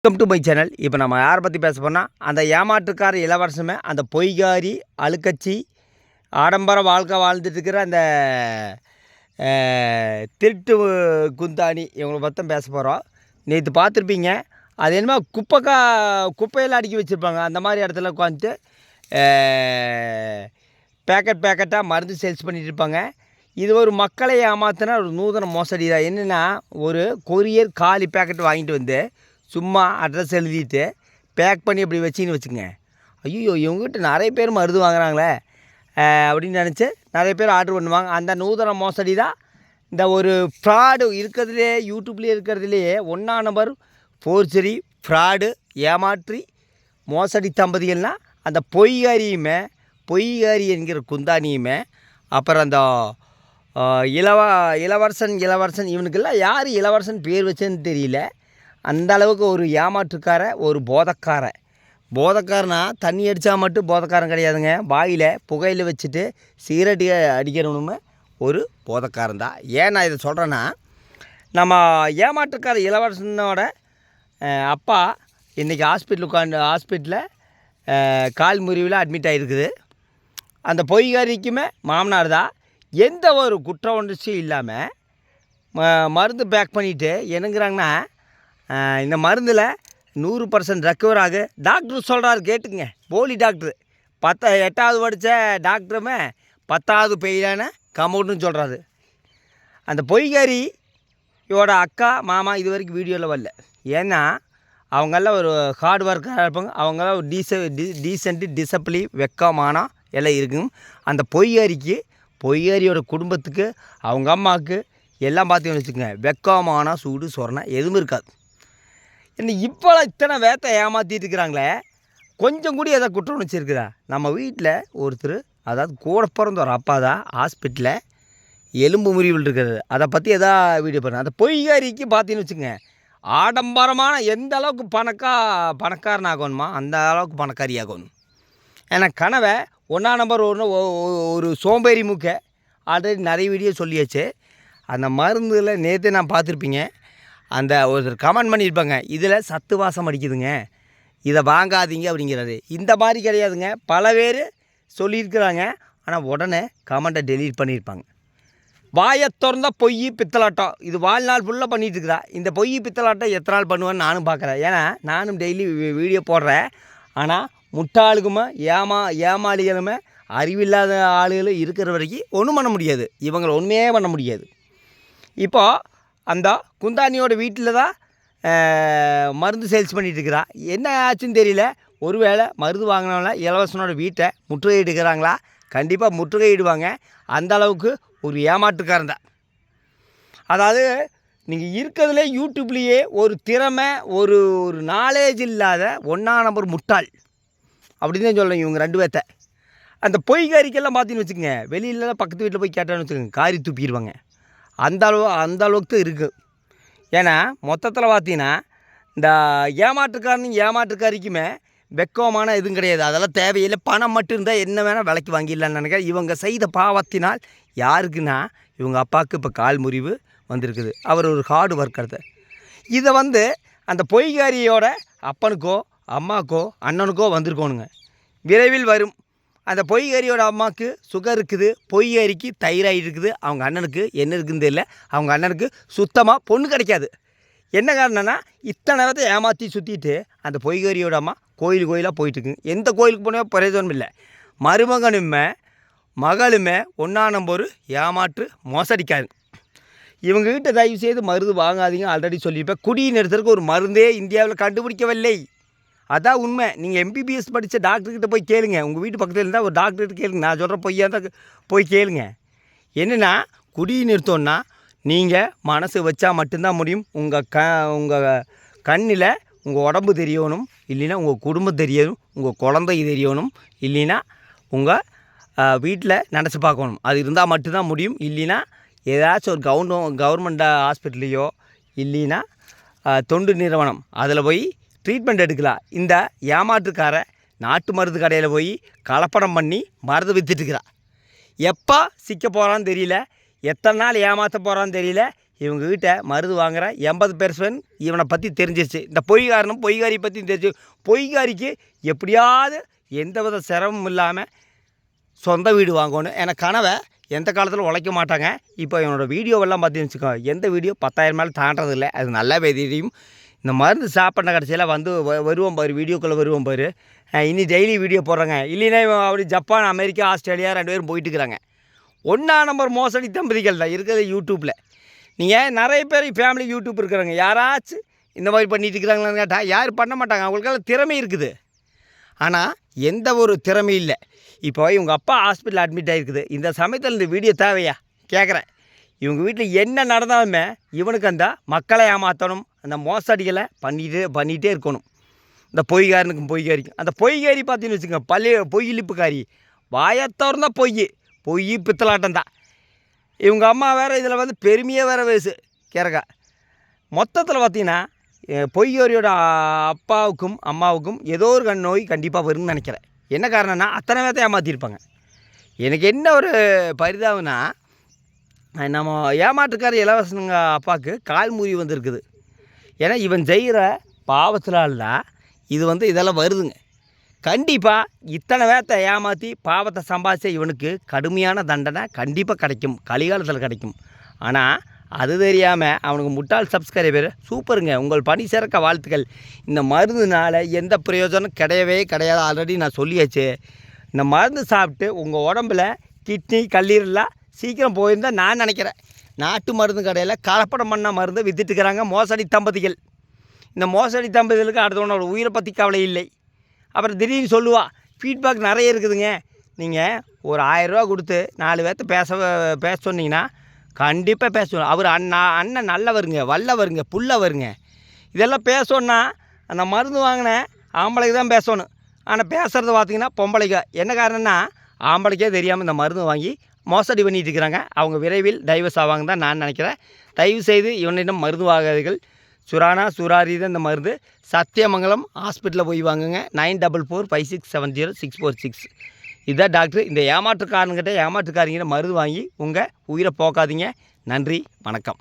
Welcome to my channel. இப்போ நம்ம யாரை பற்றி பேச போனால் அந்த ஏமாற்றுக்கார இளவரசமே, அந்த பொய்காரி அழுக்கச்சி ஆடம்பர வாழ்க்கை வாழ்ந்துட்டு இருக்கிற அந்த திருட்டு குந்தாணி இவங்களை பற்றி பேச போகிறோம். நேற்று பார்த்துருப்பீங்க, அது என்னமோ குப்பையெல்லாம் அடுக்கி வச்சுருப்பாங்க. அந்த மாதிரி இடத்துல உட்காந்துட்டு பேக்கெட்டாக மருந்து சேல்ஸ் பண்ணிகிட்டு இருப்பாங்க. இது ஒரு மக்களை ஏமாத்தினா ஒரு நூதன மோசடி தான். என்னென்னா, ஒரு கொரியர் காலி பேக்கெட் வாங்கிட்டு வந்து சும்மா அட்ரஸ் எழுதிட்டு பேக் பண்ணி அப்படி வச்சின்னு வச்சுங்க. ஐயோ, இவங்ககிட்ட நிறைய பேர் மருந்து வாங்குறாங்களே அப்படின்னு நினச்சி நிறைய பேர் ஆர்டர் பண்ணுவாங்க. அந்த நூதன மோசடி தான் இந்த ஒரு ஃப்ராடு இருக்கிறதுலே, யூடியூப்லேயே இருக்கிறதுலையே 1ஆம் நம்பர் ஃபோர்ஜரி ஃப்ராடு ஏமாற்றி மோசடி தம்பதிகள்னால் அந்த பொய்காரி என்கிற குந்தானியுமே, அப்புறம் அந்த இளவரசன் இவனுக்கெல்லாம் யார் இளவரசன் பேர் வச்சேன்னு தெரியல. அந்த அளவுக்கு ஒரு ஏமாற்றுக்கார, ஒரு போதக்காரனா தண்ணி அடித்தா மட்டும் போதக்காரன் கிடையாதுங்க. வாயில் புகையில் வச்சுட்டு சிகரெட்டு அடிக்கிறவனுமே ஒரு போதக்காரன் தான். ஏன் நான் இதை சொல்கிறேன்னா, நம்ம ஏமாற்றுக்கார இளவரசனோட அப்பா இன்றைக்கி ஹாஸ்பிட்டலில் கால் முறிவில் அட்மிட் ஆகிருக்குது. அந்த பொய்காரிக்குமே மாமனார் தான். எந்த ஒரு குற்ற உணர்ச்சியும் இல்லாமல் மருந்து பேக் பண்ணிவிட்டு என்னங்கிறாங்கன்னா, இந்த மருந்தில் 100% ரெக்கவர் ஆகு. டாக்டர் சொல்கிறாரு, கேட்டுங்க. போலி டாக்டரு 8வது படித்த டாக்டருமே 10வது பெயிலான கமௌண்ட்டுன்னு சொல்கிறாரு. அந்த பொய்காரியோட அக்கா மாமா இது வரைக்கும் வீடியோவில் வரல. ஏன்னா அவங்கெல்லாம் ஒரு ஹார்ட் ஒர்க்காக இருப்பாங்க. அவங்களாம் ஒரு டீசென்ட்டு டிசிப்ளின் வெக்கமானம் எல்லாம் இருக்குங்க. அந்த பொய்காரியோட குடும்பத்துக்கு, அவங்க அம்மாவுக்கு எல்லாம் பார்த்தீங்கன்னு வச்சுக்கோங்க, வெக்கமான சூடு சொரணை எதுவும் இருக்காது. என்ன இப்போலாம் இத்தனை வேத்தை ஏமாற்றிட்டு இருக்கிறாங்களே, கொஞ்சம் கூட எதாவது குற்றம் உணர்ச்சி இருக்குதா? நம்ம வீட்டில் ஒருத்தர், அதாவது கூட பிறந்த ஒரு அப்பா தான் ஹாஸ்பிட்டலில் எலும்பு முறிவில் இருக்கிறது. அதை பற்றி எதாவது வீடியோ பண்ணுறேன். அந்த பொய்காரிக்கு பார்த்தீங்கன்னு வச்சுக்கோங்க, ஆடம்பரமான எந்த அளவுக்கு பணக்காரன் ஆகணுமா அந்த அளவுக்கு பணக்காரி ஆகணும். ஏன்னா கனவை 1ஆம் நம்பர் ஒரு சோம்பேறி மூக்க ஆல்ரெடி நிறைய வீடியோ சொல்லியாச்சு. அந்த மருந்தில் நேற்று நான் பார்த்துருப்பீங்க, அந்த ஒருத்தர் கமெண்ட் பண்ணியிருப்பாங்க, இதில் சத்து வாசம் அடிக்குதுங்க, இதை வாங்காதீங்க அப்படிங்கிறாரு. இந்த மாதிரி கிடையாதுங்க. பல பேர் சொல்லியிருக்கிறாங்க. ஆனால் உடனே கமெண்ட்டை டெலீட் பண்ணியிருப்பாங்க. வாயை திறந்தா பொய் பித்தலாட்டம் இது வாழ்நாள் ஃபுல்லாக பண்ணிகிட்டு இருக்கிறா. இந்த பொய் பித்தலாட்டம் எத்தனை நாள் பண்ணுவேன்னு நானும் பார்க்குறேன். ஏன்னா நானும் டெய்லி வீடியோ போடுறேன். ஆனால் முட்டாளுக்குமே ஏமாளிகளுமே அறிவில்லாத ஆளுகளும் இருக்கிற வரைக்கும் ஒன்றும் பண்ண முடியாது. இவங்களை ஒன்றுமே பண்ண முடியாது. இப்போது அந்த குந்தானியோட வீட்டில் தான் மருந்து சேல்ஸ் பண்ணிகிட்டு இருக்கிறா. என்ன ஆச்சுன்னு தெரியல. ஒருவேளை மருந்து வாங்கினவங்கள இளவரசனோட வீட்டை முற்றுகையிட்டுக்கிறாங்களா? கண்டிப்பாக முற்றுகையிடுவாங்க. அந்த அளவுக்கு ஒரு ஏமாற்றுக்காரன் தான். அதாவது நீங்கள் இருக்கிறதுலே யூடியூப்லேயே ஒரு திறமை, ஒரு நாலேஜ் இல்லாத 1ஆம் நம்பர் முட்டாள் அப்படின்னு தான் சொல்லணும் இவங்க 2 பேர்த்த. அந்த பொய்காரிக்கெல்லாம் பார்த்தீங்கன்னு வச்சுக்கோங்க, வெளியிலலாம் பக்கத்து வீட்டில் போய் கேட்டான்னு வச்சுக்கோங்க, காரி துப்பிடுவாங்க. அந்த அளவுக்கு இருக்குது. ஏன்னா மொத்தத்தில் பார்த்தீங்கன்னா இந்த ஏமாற்றுக்காரிக்குமே வெக்கமான எதுவும் கிடையாது. அதெல்லாம் தேவையில்லை. பணம் மட்டும் இருந்தால் என்ன வேணால் விலைக்கு வாங்கிடலான்னு நினைக்கிறேன். இவங்க செய்த பாவத்தினால் யாருக்குன்னா, இவங்க அப்பாவுக்கு இப்போ கால் முறிவு வந்திருக்குது. அவர் ஒரு ஹார்டு ஒர்க்கர். இதை அந்த பொய்காரியோட அப்பனுக்கோ அம்மாக்கோ அண்ணனுக்கோ வந்திருக்கோனுங்க. விரைவில் வரும். அந்த பொய்காரியோட அம்மாவுக்கு சுகர் இருக்குது, பொய்காரிக்கு தைராய்டு இருக்குது, அவங்க அண்ணனுக்கு என்ன இருக்குதுன்னு தெரியல. அவங்க அண்ணனுக்கு சுத்தமாக பொண்ணு கிடைக்காது. என்ன காரணம்னா, இத்தனை நேரத்தை ஏமாற்றி சுற்றிட்டு அந்த பொய்காரியோட அம்மா கோயிலாக போயிட்டுருக்குங்க. எந்த கோயிலுக்கு போனால் பிரயோஜனம் இல்லை. மகளுமே 1ஆம் நம்பர் ஏமாற்று மோசடிக்காது. இவங்ககிட்ட தயவு செய்து மருந்து வாங்காதீங்க. ஆல்ரெடி சொல்லியிருப்பேன். குடி நிறுத்தறதுக்கு ஒரு மருந்தே இந்தியாவில் கண்டுபிடிக்கவில்லை. அதான் உண்மை. நீங்கள் MBBS படித்த டாக்டர்கிட்ட போய் கேளுங்க. உங்கள் வீட்டு பக்கத்தில் இருந்தால் ஒரு டாக்டர்கிட்ட கேளுங்க. நான் சொல்கிற பொய்யா தான் போய் கேளுங்க. என்னென்னா, குடி நிறுத்தோன்னா நீங்கள் மனசு வச்சா மட்டும்தான் முடியும். உங்கள் கண்ணில் உங்கள் உடம்பு தெரியணும், இல்லைன்னா உங்கள் குடும்பம் தெரியணும், உங்கள் குழந்தை தெரியணும், இல்லைன்னா உங்கள் வீட்டில் நினச்சி பார்க்கணும். அது இருந்தால் மட்டும்தான் முடியும். இல்லைன்னா ஏதாச்சும் ஒரு கவர்மெண்ட் ஹாஸ்பிட்டல்லையோ இல்லைன்னா தொண்டு நிறுவனம் அதில் போய் ட்ரீட்மெண்ட் எடுக்கலாம். இந்த ஏமாற்றுக்கார நாட்டு மருந்து கடையில் போய் கலப்படம் பண்ணி மருந்து விற்றுட்டுருக்கிறா. எப்போ சிக்க போகிறான்னு தெரியல, எத்தனை நாள் ஏமாற்ற போகிறான்னு தெரியல, இவங்ககிட்ட மருந்து வாங்குகிற 80% இவனை பற்றி தெரிஞ்சிருச்சு. இந்த பொய்காரனும் பொய்காரி பற்றி தெரிஞ்சு பொய்காரிக்கு எப்படியாவது எந்தவித சிரமமும் இல்லாமல் சொந்த வீடு வாங்கணும். ஏன்னா கனவை எந்த காலத்தில் உழைக்க மாட்டாங்க. இப்போ இவனோட வீடியோவெல்லாம் பார்த்தீங்கன்னு வச்சுக்கோ, எந்த வீடியோ 10,000 மேலே தாண்டதில்லை. அது நல்லாவே தெரியும். இந்த மருந்து சாப்பிட்ற கடைசியில் வந்து வருவோம் பாரு, வீடியோக்குள்ளே வருவோம் பாரு. இனி டெய்லி வீடியோ போடுறாங்க. இல்லைன்னா அப்படி ஜப்பான், அமெரிக்கா, ஆஸ்திரேலியா 2 பேரும் போயிட்டுருக்குறாங்க. 1ஆம் நம்பர் மோசடி தம்பதிகள் தான் இருக்கிறது யூடியூப்பில். நீங்கள் நிறைய பேர் ஃபேமிலி யூடியூப் இருக்கிறாங்க. யாராச்சும் இந்த மாதிரி பண்ணிட்டு இருக்கிறாங்களான்னு கேட்டால் யாரும் பண்ண மாட்டாங்க. அவங்களுக்கெல்லாம் திறமை இருக்குது, ஆனால் எந்த ஒரு திறமை இல்லை. இப்போ இவங்க அப்பா ஹாஸ்பிட்டல் அட்மிட் ஆகிருக்குது. இந்த சமயத்தில் இந்த வீடியோ தேவையா கேட்குறேன். இவங்க வீட்டில் என்ன நடந்தாலுமே இவனுக்கு அந்த மக்களை ஏமாற்றணும், அந்த மோசடிகளை பண்ணிகிட்டே இருக்கணும். இந்த பொய்காரனுக்கும் பொய்காரிக்கும் அந்த பொய்காரி பார்த்தீங்கன்னு வச்சுக்கோங்க, பொய் இழிப்புக்காரி, வாயத்தோர்ந்தா பொய் பித்தலாட்டம் தான். இவங்க அம்மா வேறு இதில் வந்து பெருமையாக வேறு வயசு கேரக்கா. மொத்தத்தில் பார்த்திங்கன்னா பொய்காரியோட அப்பாவுக்கும் அம்மாவுக்கும் ஏதோ ஒரு நோய் கண்டிப்பாக வரும்னு நினைக்கிறேன். என்ன காரணம்னா அத்தனை பேர்த்த ஏமாற்றிருப்பாங்க. எனக்கு என்ன ஒரு பரிதாபம்னா, நம்ம ஏமாற்றுக்கார இளவரசனுங்க அப்பாவுக்கு கால் முறி வந்திருக்குது. ஏன்னா இவன் செய்கிற பாவத்தினால தான் இது வந்து இதெல்லாம் வருதுங்க. கண்டிப்பாக இத்தனை பேர்த்த ஏமாற்றி பாவத்தை சம்பாதிச்ச இவனுக்கு கடுமையான தண்டனை கண்டிப்பாக கிடைக்கும், கலிகாலத்தில் கிடைக்கும். ஆனால் அது தெரியாமல் அவனுக்கு முட்டாள் சப்ஸ்கிரைபர் சூப்பருங்க, உங்கள் பணி சிறக்க வாழ்த்துக்கள். இந்த மருந்துனால் எந்த பிரயோஜனம் கிடையவே கிடையாது, ஆல்ரெடி நான் சொல்லியாச்சு. இந்த மருந்து சாப்பிட்டு உங்கள் உடம்பில் கிட்னி கல்லீரலாம் சீக்கிரம் போயிருந்தால் நான் நினைக்கிறேன். நாட்டு மருந்து கடையில் கலப்படம் பண்ண மருந்து விற்றுட்டுக்கிறாங்க மோசடி தம்பதிகள். இந்த மோசடி தம்பதிகளுக்கு அடுத்தவனோட உயிரை பற்றி கவலை இல்லை. அப்புறம் திடீர்னு சொல்லுவா, ஃபீட்பேக் நிறைய இருக்குதுங்க. நீங்கள் ஒரு 1000 ரூபா கொடுத்து 4 பேர்த்த பேச சொன்னீங்கன்னா கண்டிப்பாக பேசணும். அவர் அண்ணன் நல்லவருங்க, வல்லவருங்க, புல்லவருங்க. இதெல்லாம் பேசணுன்னா அந்த மருந்து வாங்கின ஆம்பளைக்கு தான் பேசணும். ஆனால் பேசுகிறது பார்த்திங்கன்னா பொம்பளைக்கு. என்ன காரணம்னா ஆம்பளைக்கே தெரியாமல் இந்த மருந்து வாங்கி மோசடி பண்ணிட்டு இருக்கிறாங்க. அவங்க விரைவில் டைவர்ஸ் ஆவாங்க தான் நான் நினைக்கிறேன். தயவுசெய்து இவனிடம் மருந்து வாங்காதீர்கள். சுரானா சுராரி தான் இந்த மருந்து. சத்தியமங்கலம் ஹாஸ்பிட்டலில் போய் வாங்குங்க. 9445670646. இதுதான் டாக்டர். இந்த ஏமாற்றுக்காரங்கிட்ட ஏமாற்றுக்காரங்கிட்ட மருந்து வாங்கி உங்கள் உயிரை போக்காதீங்க. நன்றி, வணக்கம்.